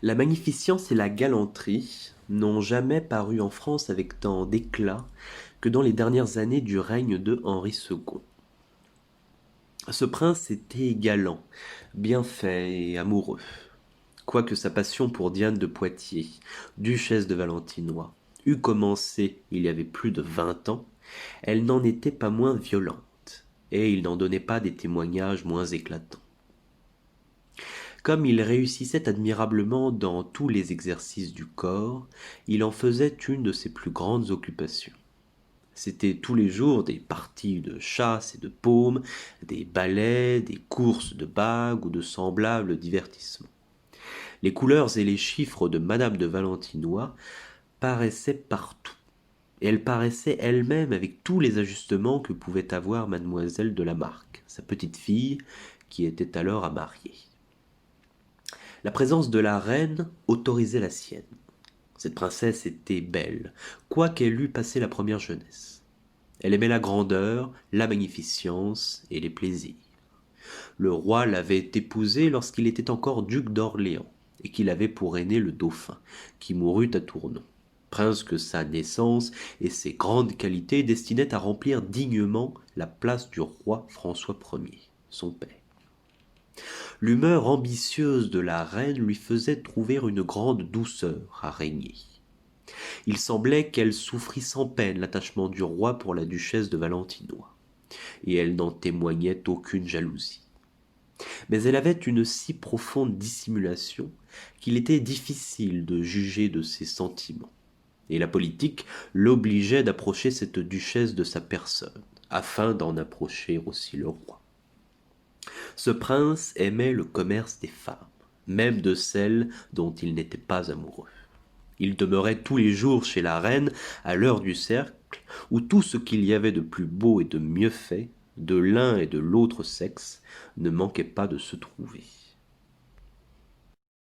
La magnificence et la galanterie n'ont jamais paru en France avec tant d'éclat que dans les dernières années du règne de Henri II. Ce prince était galant, bien fait et amoureux. Quoique sa passion pour Diane de Poitiers, duchesse de Valentinois, eût commencé il y avait plus de 20 ans, elle n'en était pas moins violente, et il n'en donnait pas des témoignages moins éclatants. Comme il réussissait admirablement dans tous les exercices du corps, il en faisait une de ses plus grandes occupations. C'étaient tous les jours des parties de chasse et de paume, des ballets, des courses de bagues ou de semblables divertissements. Les couleurs et les chiffres de Madame de Valentinois paraissaient partout, et elle paraissait elle-même avec tous les ajustements que pouvait avoir Mademoiselle de la Marque, sa petite-fille, qui était alors à marier. La présence de la reine autorisait la sienne. Cette princesse était belle, quoiqu'elle eût passé la première jeunesse. Elle aimait la grandeur, la magnificence et les plaisirs. Le roi l'avait épousée lorsqu'il était encore duc d'Orléans, et qu'il avait pour aîné le dauphin, qui mourut à Tournon. Prince que sa naissance et ses grandes qualités destinaient à remplir dignement la place du roi François Ier, son père. L'humeur ambitieuse de la reine lui faisait trouver une grande douceur à régner. Il semblait qu'elle souffrit sans peine l'attachement du roi pour la duchesse de Valentinois, et elle n'en témoignait aucune jalousie. Mais elle avait une si profonde dissimulation qu'il était difficile de juger de ses sentiments, et la politique l'obligeait d'approcher cette duchesse de sa personne, afin d'en approcher aussi le roi. Ce prince aimait le commerce des femmes, même de celles dont il n'était pas amoureux. Il demeurait tous les jours chez la reine à l'heure du cercle, où tout ce qu'il y avait de plus beau et de mieux fait, de l'un et de l'autre sexe, ne manquait pas de se trouver.